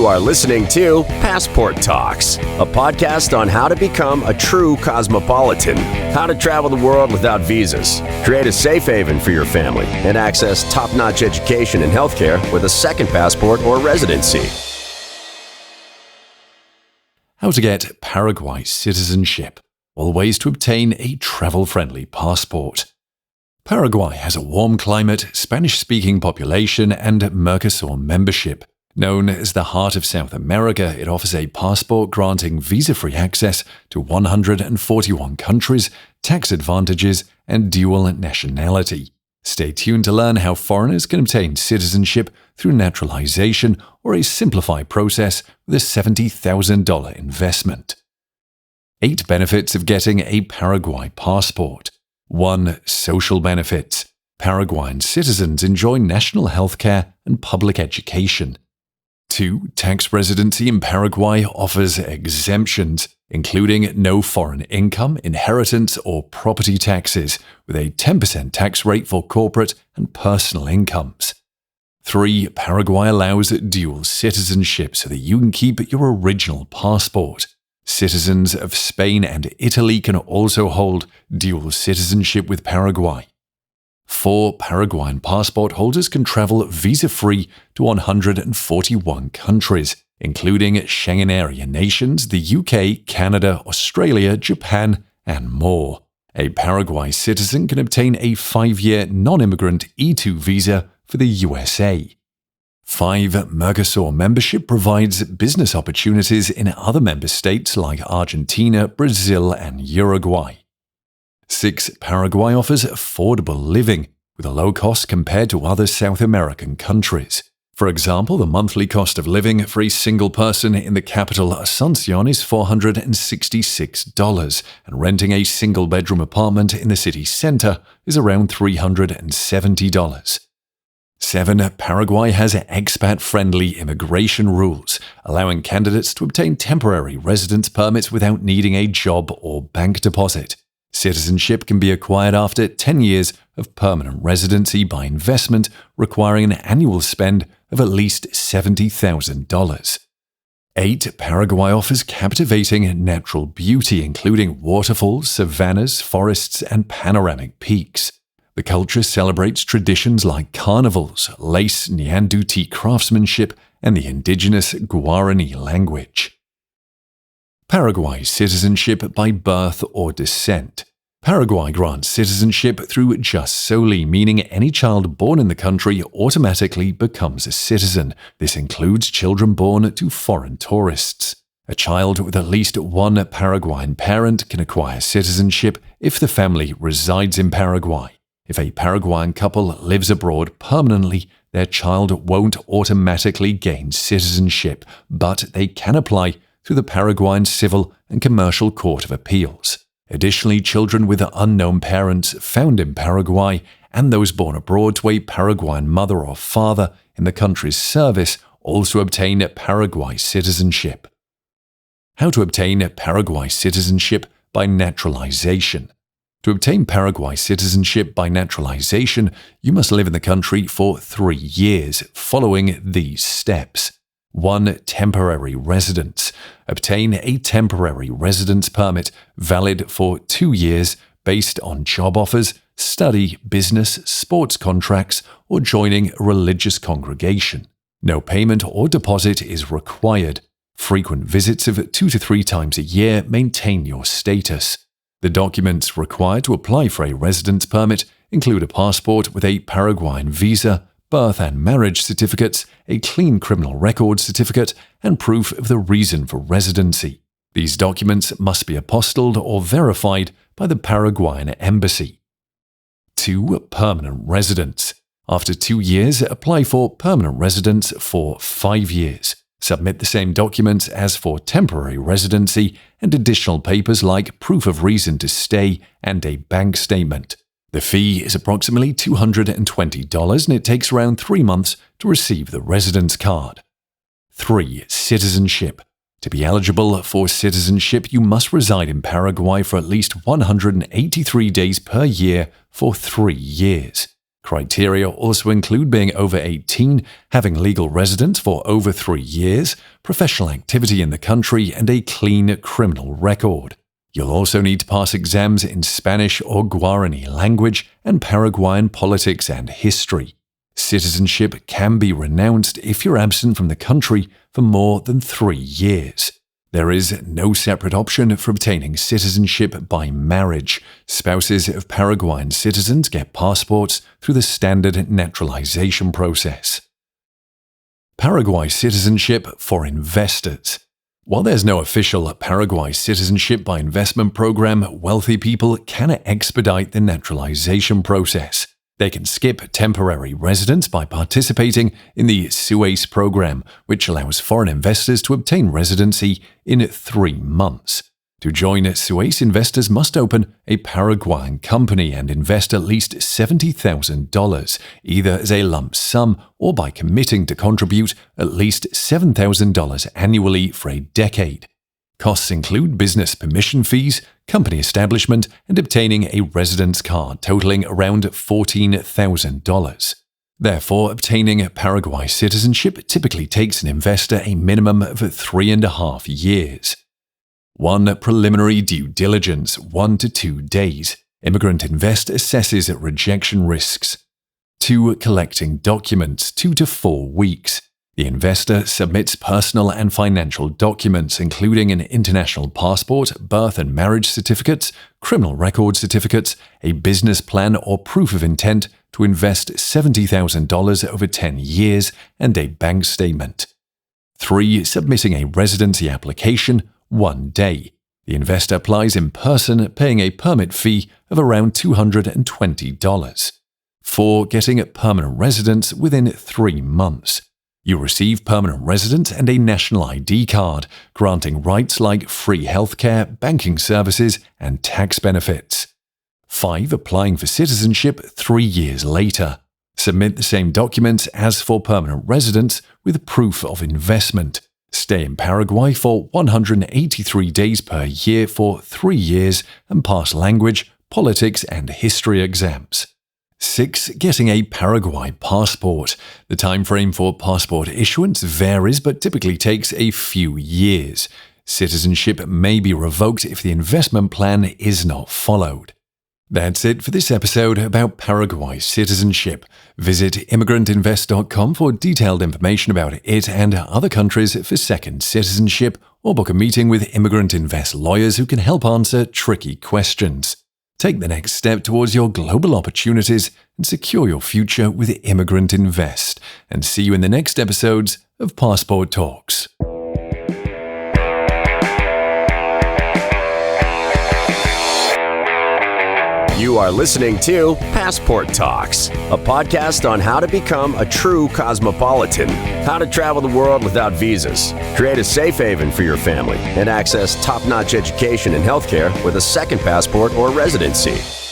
You are listening to Passport Talks, a podcast on how to become a true cosmopolitan, how to travel the world without visas, create a safe haven for your family, and access top-notch education and healthcare with a second passport or residency. How to get Paraguay citizenship, or ways to obtain a travel-friendly passport. Paraguay has a warm climate, Spanish-speaking population, and Mercosur membership. Known as the heart of South America, it offers a passport granting visa-free access to 141 countries, tax advantages, and dual nationality. Stay tuned to learn how foreigners can obtain citizenship through naturalisation or a simplified process with a $70,000 investment. 8 benefits of getting a Paraguay passport. 1. Social benefits. Paraguayan citizens enjoy national health care and public education. 2. Tax residency in Paraguay offers exemptions, including no foreign income, inheritance, or property taxes, with a 10% tax rate for corporate and personal incomes. 3. Paraguay allows dual citizenship so that you can keep your original passport. Citizens of Spain and Italy can also hold dual citizenship with Paraguay. 4. Paraguayan passport holders can travel visa-free to 141 countries, including Schengen area nations, the UK, Canada, Australia, Japan, and more. A Paraguay citizen can obtain a 5-year non-immigrant E2 visa for the USA. 5. Mercosur membership provides business opportunities in other member states like Argentina, Brazil, and Uruguay. 6. Paraguay offers affordable living, with a low cost compared to other South American countries. For example, the monthly cost of living for a single person in the capital Asuncion is $466, and renting a single-bedroom apartment in the city center is around $370. 7. Paraguay has expat-friendly immigration rules, allowing candidates to obtain temporary residence permits without needing a job or bank deposit. Citizenship can be acquired after 10 years of permanent residency by investment, requiring an annual spend of at least $70,000. 8. Paraguay offers captivating natural beauty, including waterfalls, savannas, forests, and panoramic peaks. The culture celebrates traditions like carnivals, lace, Nyanduti craftsmanship, and the indigenous Guarani language. Paraguay citizenship by birth or descent. Paraguay grants citizenship through jus soli, meaning any child born in the country automatically becomes a citizen. This includes children born to foreign tourists. A child with at least one Paraguayan parent can acquire citizenship if the family resides in Paraguay. If a Paraguayan couple lives abroad permanently, their child won't automatically gain citizenship, but they can apply through the Paraguayan Civil and Commercial Court of Appeals. Additionally, children with unknown parents found in Paraguay and those born abroad to a Paraguayan mother or father in the country's service also obtain Paraguay citizenship. How to obtain Paraguay citizenship by naturalisation. To obtain Paraguay citizenship by naturalisation, you must live in the country for 3 years, following these steps. 1. Temporary residence. Obtain a temporary residence permit valid for 2 years based on job offers, study, business, sports contracts, or joining a religious congregation. No payment or deposit is required. Frequent visits of 2 to 3 times a year maintain your status. The documents required to apply for a residence permit include a passport with a Paraguayan visa, birth and marriage certificates, a clean criminal record certificate, and proof of the reason for residency. These documents must be apostilled or verified by the Paraguayan embassy. 2. Permanent residence. After 2 years, apply for permanent residence for 5 years. Submit the same documents as for temporary residency and additional papers like proof of reason to stay and a bank statement. The fee is approximately $220 and it takes around 3 months to receive the residence card. 3. Citizenship. To be eligible for citizenship, you must reside in Paraguay for at least 183 days per year for 3 years. Criteria also include being over 18, having legal residence for over 3 years, professional activity in the country, and a clean criminal record. You'll also need to pass exams in Spanish or Guarani language and Paraguayan politics and history. Citizenship can be renounced if you're absent from the country for more than 3 years. There is no separate option for obtaining citizenship by marriage. Spouses of Paraguayan citizens get passports through the standard naturalisation process. Paraguay Citizenship for investors. While there's no official Paraguay Citizenship by investment program, wealthy people can expedite the naturalisation process. They can skip temporary residence by participating in the SUACE program, which allows foreign investors to obtain residency in 3 months. To join SUACE, investors must open a Paraguayan company and invest at least $70,000, either as a lump sum or by committing to contribute at least $7,000 annually for a decade. Costs include business permission fees, company establishment, and obtaining a residence card totaling around $14,000. Therefore, obtaining Paraguay citizenship typically takes an investor a minimum of 3.5 years. 1. Preliminary due diligence, 1 to 2 days. Immigrant Invest assesses rejection risks. 2. Collecting documents, 2 to 4 weeks. The investor submits personal and financial documents, including an international passport, birth and marriage certificates, criminal record certificates, a business plan or proof of intent to invest $70,000 over 10 years, and a bank statement. 3. Submitting a residency application, 1 day. The investor applies in person, paying a permit fee of around $220. 4. Getting a permanent residence within 3 months. You receive permanent residence and a national ID card, granting rights like free healthcare, banking services, and tax benefits. 5. Applying for citizenship 3 years later. Submit the same documents as for permanent residence with proof of investment. Stay in Paraguay for 183 days per year for 3 years and pass language, politics, and history exams. 6. Getting a Paraguay passport. The time frame for passport issuance varies but typically takes a few years. Citizenship may be revoked if the investment plan is not followed. That's it for this episode about Paraguay citizenship. Visit immigrantinvest.com for detailed information about it and other countries for second citizenship, or book a meeting with Immigrant Invest lawyers who can help answer tricky questions. Take the next step towards your global opportunities and secure your future with Immigrant Invest. And see you in the next episodes of Passport Talks. You are listening to Passport Talks, a podcast on how to become a true cosmopolitan, how to travel the world without visas, create a safe haven for your family, and access top-notch education and healthcare with a second passport or residency.